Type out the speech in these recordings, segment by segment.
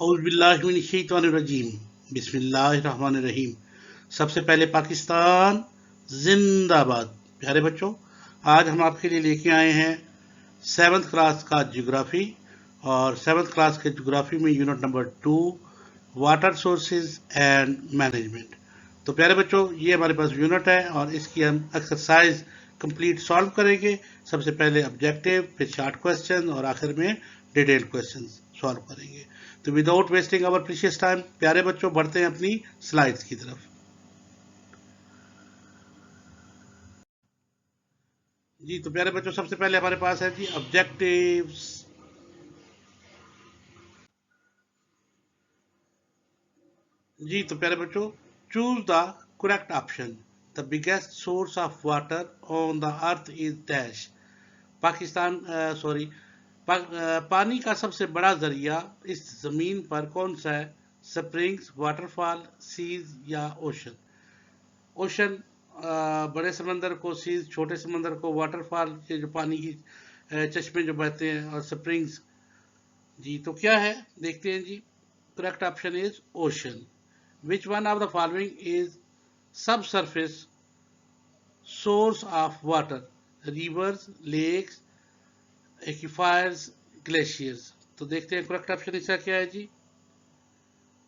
औज़ुबिल्लाहिमिनश्शैतानिर्रजीम बिस्मिल्लाहिर्रहमानिर्रहीम। सबसे पहले पाकिस्तान जिंदाबाद। प्यारे बच्चों, आज हम आपके लिए लेके आए हैं 7th क्लास का ज्योग्राफी और 7th क्लास के ज्योग्राफी में unit number 2 water sources and management. तो प्यारे बच्चों, ये हमारे पास यूनिट है और इसकी हम एक्सरसाइज कंप्लीट सॉल्व करेंगे। सबसे पहले ऑब्जेक्टिव, फिर शॉर्ट क्वेश्चन और आखिर में डिटेल्ड क्वेश्चन सॉल्व करेंगे। तो without wasting our precious time, प्यारे बच्चों, बढ़ते हैं अपनी स्लाइड्स की तरफ। जी तो प्यारे बच्चों, सबसे पहले हमारे पास है जी ऑब्जेक्टिव्स। जी तो प्यारे बच्चों, choose the correct option. The biggest source of water on the earth is dash. Pakistan sorry पानी का सबसे बड़ा जरिया इस जमीन पर कौन सा है? स्प्रिंग्स, वाटरफॉल, सीज या ओशन। ओशन बड़े समंदर को, सीज छोटे समंदर को, वाटरफॉल के जो पानी की चश्मे जो बहते हैं, और स्प्रिंग्स। जी तो क्या है, देखते हैं जी। Correct option is ocean. Which one of the following is sub surface source of water? Rivers, lakes, aquifers, glaciers. तो देखते हैं करेक्ट ऑप्शन इसका क्या है जी।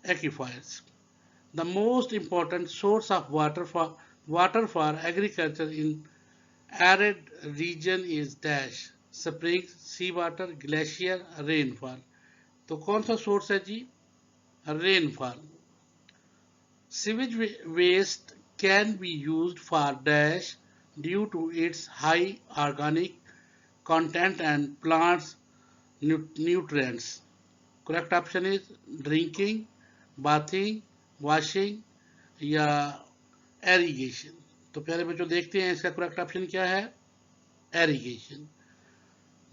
Aquifers. The most important source of water for agriculture in arid region is dash. Springs, seawater, glacier, rainfall. तो कौन सा सोर्स है जी? Rainfall. Sewage waste can be used for dash due to its high organic content and plants nutrients. Correct option is drinking, bathing, washing या irrigation. तो प्यारे बच्चों, देखते हैं इसका करेक्ट ऑप्शन क्या है। Irrigation.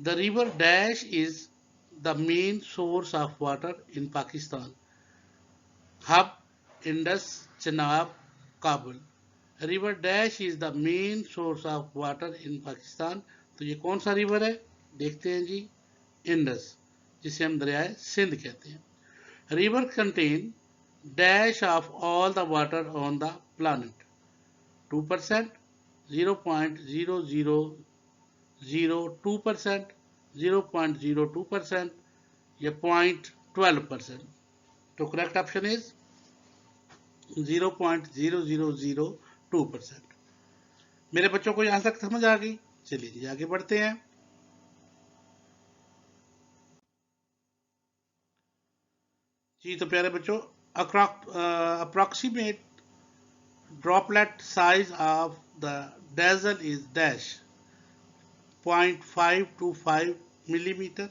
The river dash is the main source of water in Pakistan? Hub, Indus, Chenab, Kabul. River dash is the main source of water in Pakistan. तो ये कौन सा रिवर है? देखते हैं जी। इंडस, जिसे हम दरियाए सिंध कहते हैं। River contain dash of all the water on the planet? 2%, 0.0002%, 0.02% या 0.12%। तो करेक्ट ऑप्शन इज 0.0002%। मेरे बच्चों को यहां तक समझ आ गई? चलिए जी आगे बढ़ते हैं। जी तो प्यारे बच्चों, approximate droplet size of the dazzle is dash. 0.525 millimeter,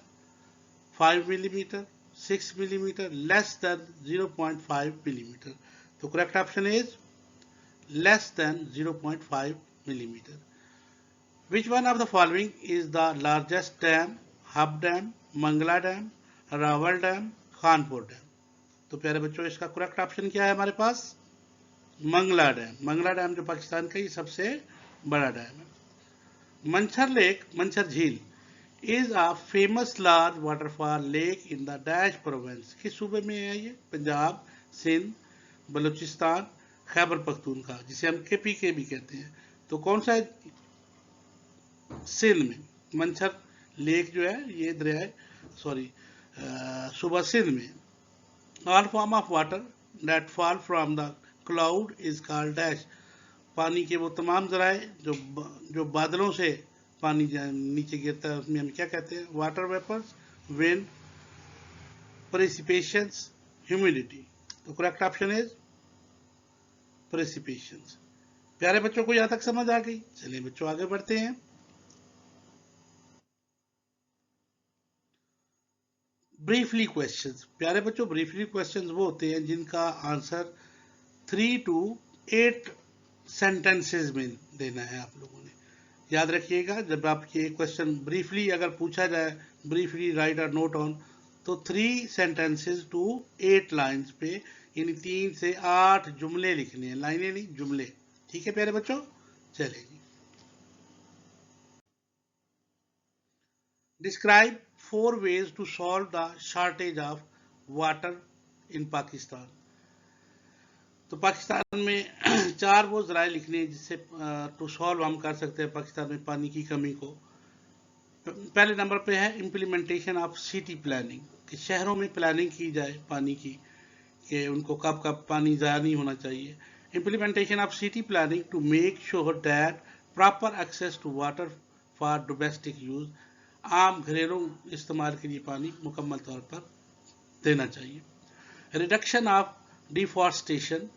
5 millimeter, 6 millimeter, less than 0.5 millimeter. तो correct option is less than 0.5 millimeter. Which one of the following is the largest dam? Hub dam, Mangla dam, Rawal dam, Khanpur dam. तो प्यारे बच्चों, इसका correct option क्या है हमारे पास? Mangla dam. Mangla dam जो पाकिस्तान का ही सबसे बड़ा डैम है। मंछर लेक, मंछर झील is a famous large waterfall lake in the dash province. किस सूबे में है ये? पंजाब, सिंध, बलूचिस्तान, खैबर पख्तूनख्वा, जिसे हम KPK भी कहते हैं। तो कौन सा है? सिंध में। मंछर लेक जो है ये दरिया सूबा सिंध में। All form of water that fall from the cloud is called dash. पानी के वो तमाम जराए जो बादलों से पानी नीचे गिरता है, उसमें हम क्या कहते हैं? Water vapours, wind, precipitations, humidity. तो करेक्ट ऑप्शन इज प्रेसिपिटेशंस। प्यारे बच्चों को यहां तक समझ आ गई? चलिए बच्चों आगे बढ़ते हैं। Briefly questions. प्यारे बच्चों, ब्रीफली क्वेश्चंस वो होते हैं जिनका आंसर 3 to 8 सेंटेंसेस में देना है आप लोगों ने। याद रखिएगा, जब आपके ये क्वेश्चन ब्रीफली अगर पूछा जाए, briefly right a note on, तो 3 सेंटेंसेस टू 8 लाइंस पे, यानी 3 से 8 जुमले लिखने हैं, लाइनें नहीं, जुमले। ठीक है प्यारे बच्चों, चलेगी। Describe 4 ways to solve the shortage of water in Pakistan. तो पाकिस्तान में चार वो जराए लिखने हैं जिससे टू सॉल्व हम कर सकते हैं पाकिस्तान में पानी की कमी को। पहले नंबर पे है इम्प्लीमेंटेशन ऑफ सिटी प्लानिंग, कि शहरों में प्लानिंग की जाए पानी की, कि उनको कब कब पानी ज़ाया नहीं होना चाहिए। Implementation of city planning to make sure that proper access to water for domestic use, आम घरेलू इस्तेमाल के लिए पानी मुकम्मल तौर पर देना चाहिए। रिडक्शन ऑफ डिफॉरेस्टेशन,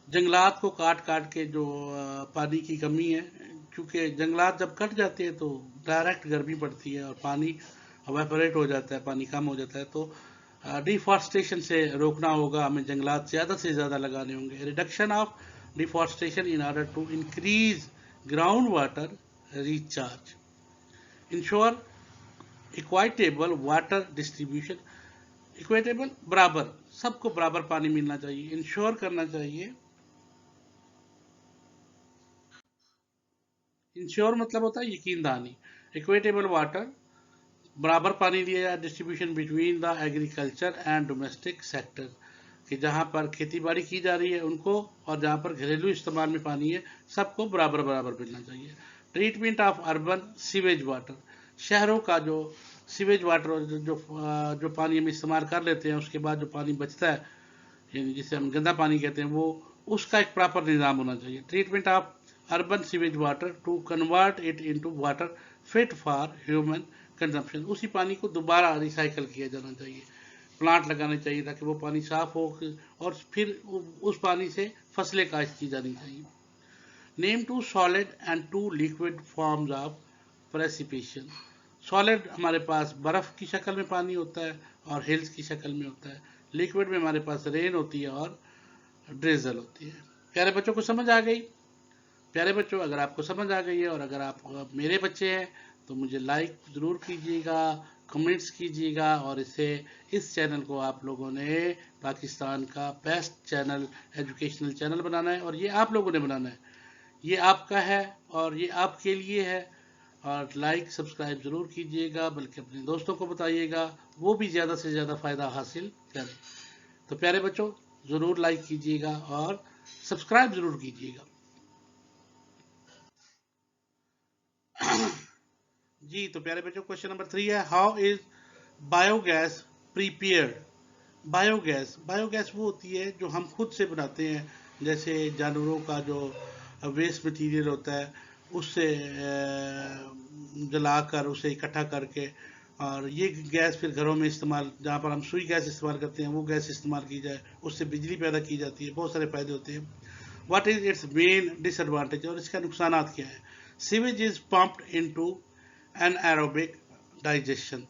जंगलात को काट काट के जो पानी की कमी है, क्योंकि जंगलात जब कट जाते हैं तो डायरेक्ट गर्मी पड़ती है और पानी एवेपोरेट हो जाता है, पानी कम हो जाता है। तो डिफॉरेस्टेशन से रोकना होगा, हमें जंगलात ज़्यादा से ज़्यादा लगाने होंगे। Reduction of deforestation in order to increase ground water recharge, ensure equitable water distribution, equitable बराबर, सबको बराबर पानी मिलना चाहिए, इंश्योर करना चाहिए। इंश्योर मतलब होता है यकीन दहानी। इक्वेटेबल वाटर, बराबर पानी दिया जाए, distribution between the agriculture and domestic sector, कि जहाँ पर खेती बाड़ी की जा रही है उनको और जहाँ पर घरेलू इस्तेमाल में पानी है सबको बराबर बराबर मिलना चाहिए। Treatment of urban sewage water, शहरों का जो सीवेज वाटर जो पानी हम इस्तेमाल कर लेते हैं उसके बाद जो पानी बचता है, यानी जिसे हम गंदा पानी कहते हैं, वो उसका एक प्रॉपर निज़ाम होना चाहिए। Treatment of urban sewage water to convert it into water fit for human consumption, उसी पानी को दोबारा रिसाइकल किया जाना चाहिए, प्लांट लगाने चाहिए ताकि वो पानी साफ हो और फिर उस पानी से फसलें काश्त की जानी चाहिए। Name two solid and two liquid forms of precipitation, solid हमारे पास बर्फ़ की शक्ल में पानी होता है और हिल्स की शक्ल में होता है, लिक्विड में हमारे पास रेन होती है और ड्रेजल होती है। प्यारे बच्चों को समझ आ गई? प्यारे बच्चों, अगर आपको समझ आ गई है और अगर आप मेरे बच्चे हैं तो मुझे लाइक ज़रूर कीजिएगा, कमेंट्स कीजिएगा, और इस चैनल को आप लोगों ने पाकिस्तान का बेस्ट चैनल, एजुकेशनल चैनल बनाना है और ये आप लोगों ने बनाना है, ये आपका है और ये आपके लिए है। और लाइक सब्सक्राइब ज़रूर कीजिएगा, बल्कि अपने दोस्तों को बताइएगा, वो भी ज़्यादा से ज़्यादा फ़ायदा हासिल करें। तो प्यारे बच्चों, ज़रूर लाइक कीजिएगा और सब्सक्राइब ज़रूर कीजिएगा। जी, तो प्यारे बच्चों, क्वेश्चन नंबर 3 है, how is biogas prepared. Biogas, biogas वो होती है जो हम खुद से बनाते हैं, जैसे जानवरों का जो वेस्ट मटेरियल होता है उससे जलाकर उसे इकट्ठा करके, और ये गैस फिर घरों में इस्तेमाल, जहाँ पर हम सुई गैस इस्तेमाल करते हैं वो गैस इस्तेमाल की जाए, उससे बिजली पैदा की जाती है, बहुत सारे फायदे होते हैं। What is its main disadvantage, और इसका नुकसान क्या है। Sewage is pumped into an aerobic digestion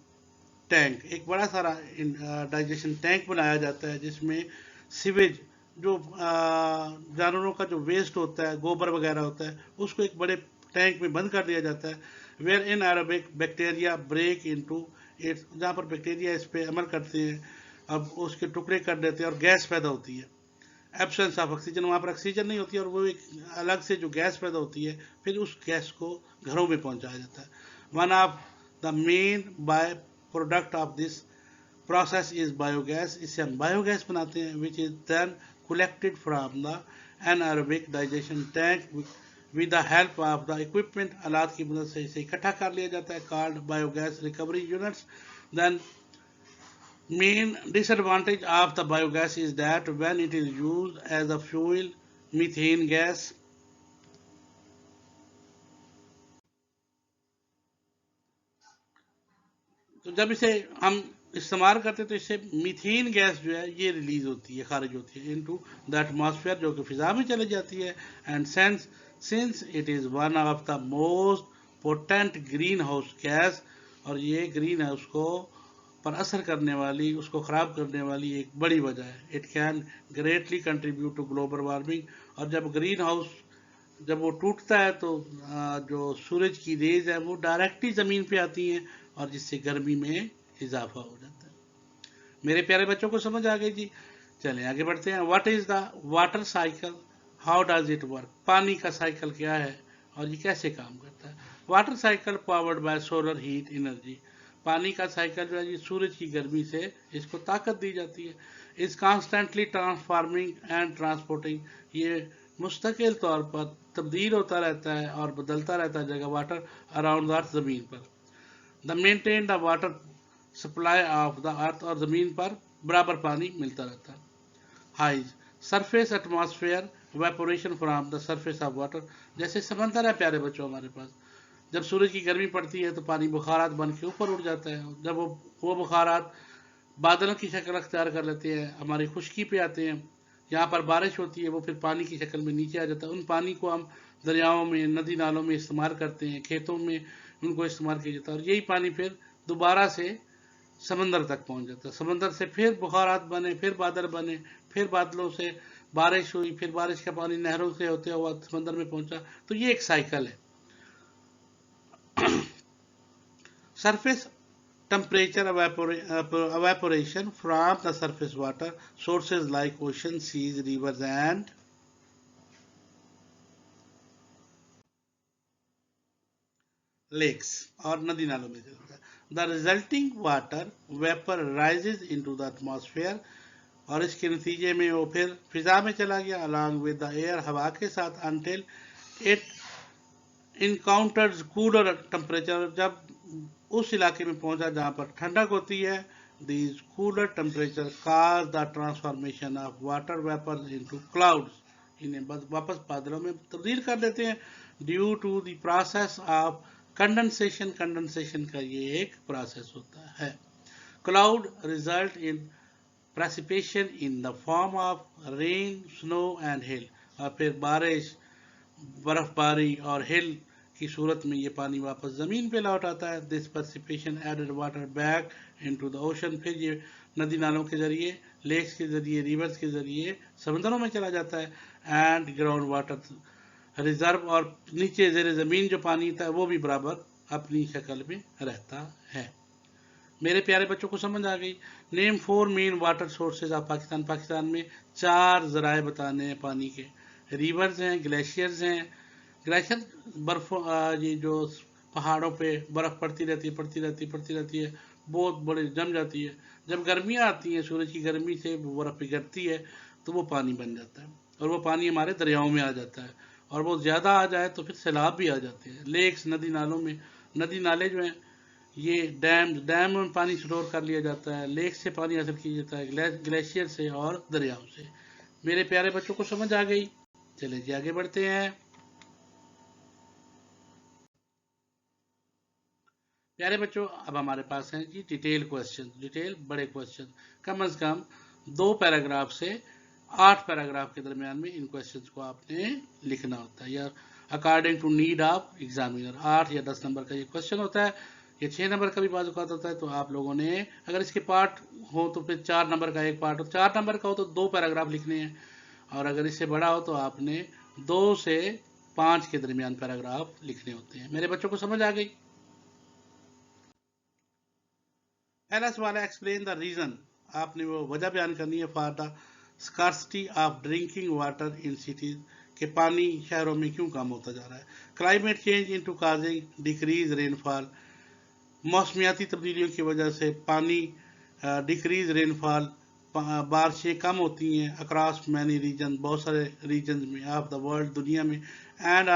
tank, एक बड़ा सारा डाइजेशन टैंक बनाया जाता है जिसमें सीवेज, जो जानवरों का जो वेस्ट होता है, गोबर वगैरह होता है, उसको एक बड़े टैंक में बंद कर दिया जाता है। Where in aerobic bacteria break into its, जहाँ पर बैक्टीरिया इस पर अमल करते हैं, अब उसके टुकड़े कर देते हैं और गैस पैदा होती है। एब्सेंस ऑफ ऑक्सीजन, वहाँ पर ऑक्सीजन नहीं होती है और वो एक अलग से जो गैस पैदा होती है, फिर उस गैस को घरों में पहुँचाया जाता है। One of the main by product of this process is biogas, इससे हम बायोगैस बनाते हैं, which is then collected from the anaerobic digestion tank with the help of the equipment, आलात की मदद से इसे इकट्ठा कर लिया जाता है, called biogas recovery units. Then main disadvantage of the biogas is that when it is used as a fuel, methane gas, तो जब इसे हम इस्तेमाल करते हैं तो इससे मीथेन गैस जो है ये रिलीज होती है, खारिज होती है इनटू द एटमॉस्फेयर, जो कि फिजा में चली जाती है। And since it is one of the most potent green house gas, और ये ग्रीन हाउस को पर असर करने वाली, उसको ख़राब करने वाली एक बड़ी वजह है। It can greatly contribute to global warming, और जब ग्रीन हाउस जब वो टूटता है तो जो सूरज की रेज है वो डायरेक्टली ज़मीन पे आती हैं और जिससे गर्मी में इजाफा हो जाता है। मेरे प्यारे बच्चों को समझ आ गई जी? चलें आगे बढ़ते हैं। What is the water cycle, how does it work, पानी का साइकिल क्या है और ये कैसे काम करता है। Water cycle powered by solar heat energy, पानी का साइकिल जो है ये सूरज की गर्मी से इसको ताकत दी जाती है। Is constantly transforming and transporting, ये मुस्तकिल तौर पर तब्दील होता रहता है और बदलता रहता है जगह वाटर अराउंड द अर्थ, ज़मीन पर। The maintain the water supply of the earth, और ज़मीन पर बराबर पानी मिलता रहता है। Highs surface atmosphere evaporation from the surface of water, जैसे समंदर है प्यारे बच्चों हमारे पास, जब सूरज की गर्मी पड़ती है तो पानी बुखारात बन के ऊपर उठ जाता है। जब वो बुखारात बादलों की शक्ल अख्तियार कर लेते हैं, हमारी खुश्की पे आते हैं, यहाँ पर बारिश होती है, वो फिर पानी की शक्ल में नीचे आ जाता है। उन पानी को हम दरियाओं में, नदी नालों में इस्तेमाल करते हैं, खेतों में उनको इस्तेमाल किया जाता है, और यही पानी फिर दोबारा से समंदर तक पहुंच जाता है। समंदर से फिर बुखारात बने, फिर बादल बने, फिर बादलों से बारिश हुई, फिर बारिश का पानी नहरों से होते हुआ समंदर में पहुंचा। तो ये एक साइकिल है। Surface temperature evaporation from the surface water sources like oceans, seas, rivers and lakes, और नदी नालों में होता है। The resulting water vapor rises into the atmosphere, और इसके नतीजे में वो फिर फिजा में चला गया along with the air, हवा के साथ, until it encounters cooler temperature, जब उस इलाके में पहुंचा जहां पर ठंडक होती है। These cooler temperature cause the transformation of water vapors into clouds, इन्हें वापस बादलों में तब्दील कर देते हैं। Due to the process of condensation, condensation का ये एक प्रोसेस होता है। Cloud result in precipitation in the form of rain, snow and hail, और फिर बारिश, बर्फबारी और हिल की सूरत में ये पानी वापस ज़मीन पे लौट आता है। This precipitation added water back into the ocean, फिर ये नदी नालों के ज़रिए, लेक्स के ज़रिए, रिवर्स के ज़रिए समंदरों में चला जाता है। एंड ग्राउंड वाटर रिजर्व, और नीचे ज़ेरे ज़मीन जो पानी था वो भी बराबर अपनी शक्ल में रहता है। मेरे प्यारे बच्चों को समझ आ गई। Name 4 main water sources of Pakistan, Pakistan में 4 ज़राए बताने हैं पानी के। रिवर्स हैं, ग्लेशियर्स हैं। ग्लेशियर बर्फ, ये जो पहाड़ों पे बर्फ़ पड़ती रहती है, बहुत बड़े जम जाती है। जब गर्मियाँ आती हैं, सूरज की गर्मी से वो बर्फ़ पिघलती है तो वो पानी बन जाता है, और वो पानी हमारे दरियाओं में आ जाता है, और वो ज़्यादा आ जाए तो फिर सैलाब भी आ जाते हैं। लेक्स, नदी नालों में, नदी नाले जो हैं ये डैम में पानी स्टोर कर लिया जाता है, लेक से पानी हासिल किया जाता है, ग्लेशियर से और दरियाओं से। मेरे प्यारे बच्चों को समझ आ गई। चले जी आगे बढ़ते हैं। प्यारे बच्चों, अब हमारे पास हैं जी डिटेल क्वेश्चन, डिटेल बड़े क्वेश्चन। कम से कम 2 पैराग्राफ से 8 पैराग्राफ के दरमियान में इन क्वेश्चंस को आपने लिखना होता है, या according to need of examiner. 8 या 10 नंबर का ये क्वेश्चन होता है, ये 6 नंबर का भी बाज़ औक़ात होता है। तो आप लोगों ने, अगर इसके पार्ट हो तो फिर 4 नंबर का एक पार्ट हो, 4 नंबर का हो तो 2 पैराग्राफ लिखने हैं, और अगर इससे बड़ा हो तो आपने 2 से 5 के दरमियान पैराग्राफ लिखने होते हैं। मेरे बच्चों को समझ आ गई। पहला सवाल है एक्सप्लेन द रीजन, आपने वो वजह बयान करनी है for the scarcity of drinking water in cities, के पानी शहरों में क्यों कम होता जा रहा है। Climate change into causing decrease rainfall, मौसमियाती तब्दीलियों की वजह से पानी डिक्रीज रेनफॉल, बारिशें कम होती हैं अक्रॉस मैनी रीजन, बहुत सारे रीजन में ऑफ द वर्ल्ड, दुनिया में। And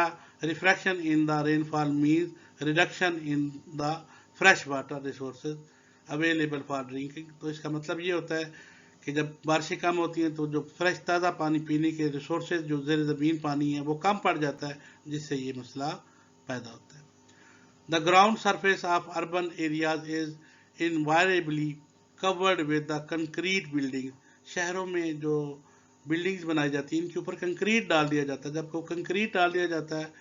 refraction in the rainfall means reduction in the fresh water resources available for drinking. तो इसका मतलब ये होता है कि जब बारिशें कम होती हैं तो जो फ्रेश ताज़ा पानी पीने के रिसोर्सेज, जो ज़ेर ज़मीन पानी है, वो कम पड़ जाता है, जिससे ये मसला पैदा होता है। The ground surface of urban areas is invariably covered with the concrete building, शहरों में जो बिल्डिंग्स बनाई जाती हैं इनके ऊपर कंक्रीट डाल दिया जाता है। जब को कंक्रीट डाल दिया जाता है,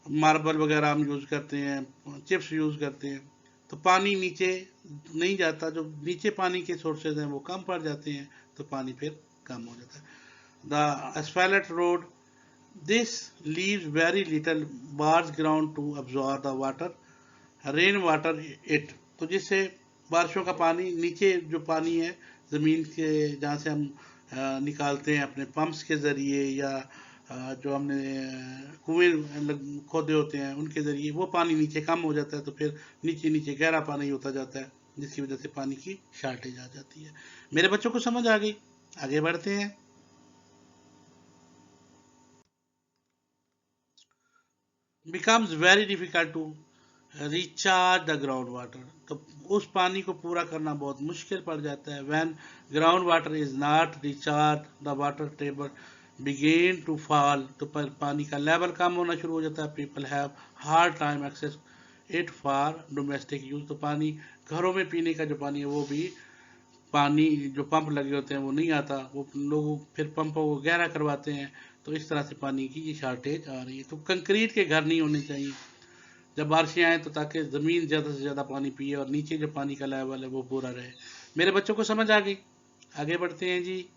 मार्बल वगैरह हम यूज़ करते हैं, चिप्स यूज़ करते हैं, तो पानी नीचे नहीं जाता, जो नीचे पानी के सोर्सेज हैं वो कम पड़ जाते हैं, तो पानी फिर कम हो जाता है। The asphalt road this leaves very little bars ground to absorb the water rain water it, तो जिससे बारिशों का पानी, नीचे जो पानी है ज़मीन के जहाँ से हम निकालते हैं अपने पंप्स के ज़रिए या जो हमने कुएं खोदे होते हैं उनके ज़रिए वो पानी नीचे कम हो जाता है, तो फिर नीचे नीचे गहरा पानी होता जाता है, जिसकी वजह से पानी की शार्टेज आ जाती है। मेरे बच्चों को समझ आ गई? आगे बढ़ते हैं। Becomes very difficult to recharge the ground water, तो उस पानी को पूरा करना बहुत मुश्किल पड़ जाता है। When ground water is not recharge the water table begin to fall, तो पानी का लेवल कम होना शुरू हो जाता है। People have hard time access it for domestic use, तो पानी घरों में पीने का जो पानी है वो भी, पानी जो पंप लगे होते हैं वो नहीं आता, वो लोग फिर पंपों को गहरा करवाते हैं, तो इस तरह से पानी की ये शार्टेज आ रही है। तो कंक्रीट के घर नहीं होने चाहिए जब बारिशें आए, तो ताकि ज़मीन ज़्यादा से ज़्यादा पानी पिए और नीचे जो पानी का लेवल है वो पूरा रहे। मेरे बच्चों को समझ आ गई? आगे बढ़ते हैं जी।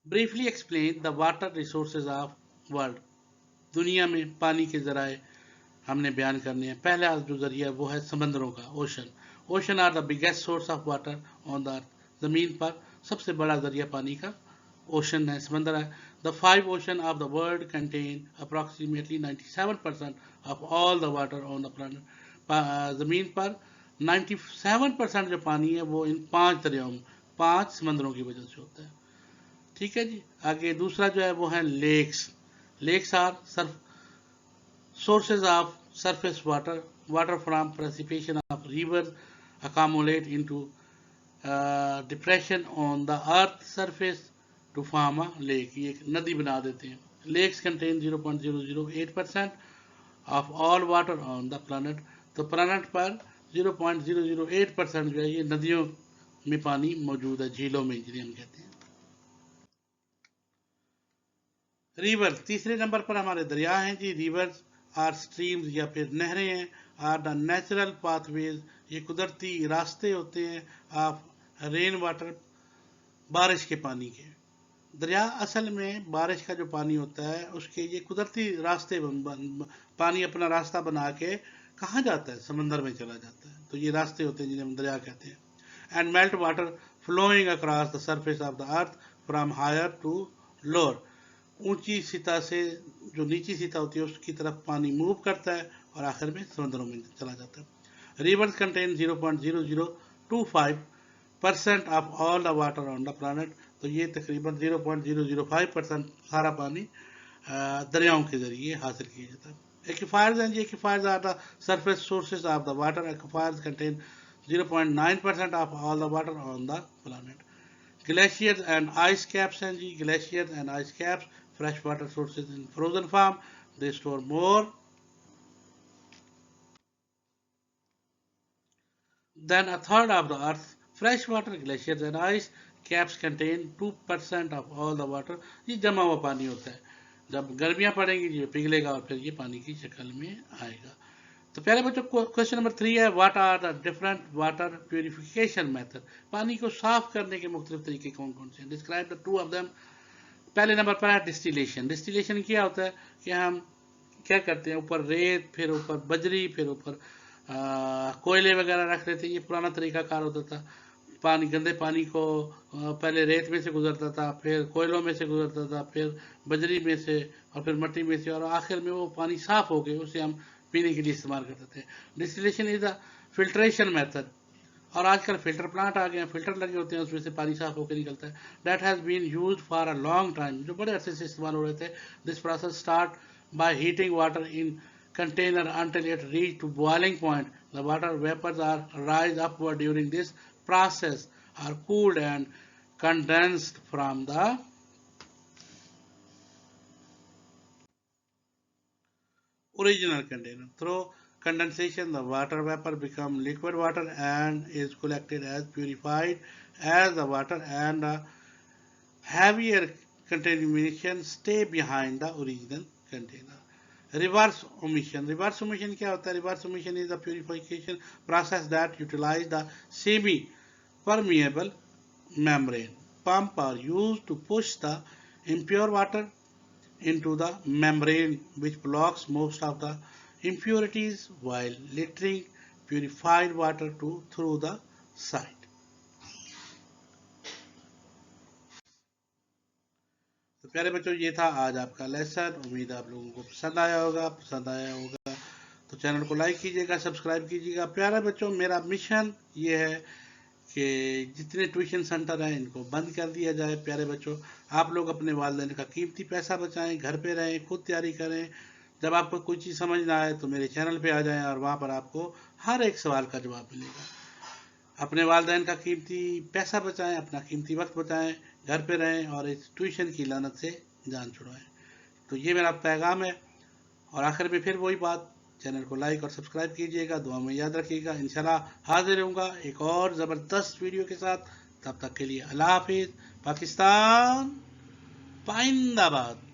Briefly explain the water resources of world, दुनिया में पानी के ज़राए हमने बयान करने हैं। पहला जो ज़रिया वो है समंदरों का, ocean. Ocean are the biggest source of water on the earth, ज़मीन पर सबसे बड़ा ज़रिया पानी का ओशन है, समंदर है। The 5 oceans of the world contain approximately 97% of all the water on the planet, ज़मीन पर 97% जो पानी है वो इन 5 दरियाओं में, 5 समंदरों की वजह से होता है। ठीक है जी। आगे दूसरा जो है वो है lakes. Lakes are surf sources of surface water, water from precipitation of rivers accumulate into depression on the earth surface to form a lake, ये एक नदी बना देते हैं। Lakes contain 0.008% of all water on the planet, तो planet पर 0.008% जो है ये नदियों में पानी मौजूद है, झीलों में जिन्हें हम कहते हैं। रिवर, तीसरे नंबर पर हमारे दरिया हैं जी। रिवर्स आर स्ट्रीम्स या फिर नहरें हैं, आर द नेचुरल पाथवेज, ये कुदरती रास्ते होते हैं ऑफ रेन वाटर, बारिश के पानी के। दरिया असल में बारिश का जो पानी होता है उसके ये कुदरती रास्ते पानी अपना रास्ता बना के कहाँ जाता है, समंदर में चला जाता है, तो ये रास्ते होते हैं जिन्हें हम दरिया कहते हैं। And melt water flowing across the surface of the earth from higher to lower, ऊंची सतह से जो नीची सतह होती है उसकी तरफ पानी मूव करता है और आखिर में समुद्रों में चला जाता है। Reverse contain 0.0025% of all the water on the planet, तो ये तकरीबन 0.005% सारा पानी दरियाओं के जरिए हासिल किया जाता है। एक्वाफायर्स हैं जी। Aquifers are the surface sources of the water. Aquifers contain 0.9% of all the water on the planet. Glaciers and ice caps हैं जी। Glaciers and ice caps, fresh water sources in frozen form, they store more than a third of the earth's fresh water. Glaciers and ice caps contain 2% of all the water, ये जमा हुआ पानी होता है, जब गर्मियां पड़ेंगी ये पिघलेगा और फिर ये पानी की शक्ल में आएगा। तो पहले बच्चों क्वेश्चन नंबर 3 है, what are the different water purification method, पानी को साफ करने के मुख्तलिफ तरीके कौन कौन से हैं। Describe the two of them. पहले नंबर पर है डिस्टिलेशन। डिस्टिलेशन क्या होता है कि हम क्या करते हैं, ऊपर रेत, फिर ऊपर बजरी, फिर ऊपर कोयले वगैरह रख रहे थे, ये पुराना तरीका कार होता था। पानी, गंदे पानी को पहले रेत में से गुजरता था, फिर कोयलों में से गुजरता था, फिर बजरी में से, और फिर मिट्टी में से, और आखिर में वो पानी साफ हो गए, उसे हम पीने के लिए इस्तेमाल करते थे। Distillation is the filtration method, और आजकल फिल्टर प्लांट आ गए हैं, फिल्टर लगे होते हैं, उसमें से पानी साफ होकर निकलता है। That has been used for a long time, जो बड़े अरसे से इस्तेमाल हो रहे थे। This process start by heating water in container until it reach to boiling point. The water vapors are rise upward during this process, are cooled and condensed from the original container. Through condensation, the water vapor become liquid water and is collected as purified as the water, and the heavier contamination stay behind the original container. Reverse omission. Reverse omission क्या होता है? Reverse omission is the purification process that utilize the semi permeable membrane. Pump are used to push the impure water into the membrane, which blocks most of the impurities while letting purified water through the site. तो प्यारे बच्चों, ये था आज आपका lesson. उम्मीद है आप लोगों को पसंद आया होगा। तो चैनल को लाइक कीजिएगा, सब्सक्राइब कीजिएगा। प्यारे बच्चों, मेरा मिशन ये है कि जितने ट्यूशन सेंटर हैं इनको बंद कर दिया जाए। प्यारे बच्चों, आप लोग अपने वालिदैन का कीमती पैसा बचाएं, घर पे रहें, खुद तैयारी करें। जब आपको कोई चीज़ समझ ना आए तो मेरे चैनल पे आ जाएं और वहाँ पर आपको हर एक सवाल का जवाब मिलेगा। अपने वालिदैन का कीमती पैसा बचाएं, अपना कीमती वक्त बचाएं, घर पे रहें और इस ट्यूशन की लानत से जान छुड़वाएं। तो ये मेरा पैगाम है। और आखिर में फिर वही बात, चैनल को लाइक और सब्सक्राइब कीजिएगा, दुआ में याद रखिएगा। इंशाल्लाह हाजिर रहूँगा एक और ज़बरदस्त वीडियो के साथ। तब तक के लिए अल्लाह हाफिज़। पाकिस्तान पाइंदाबाद।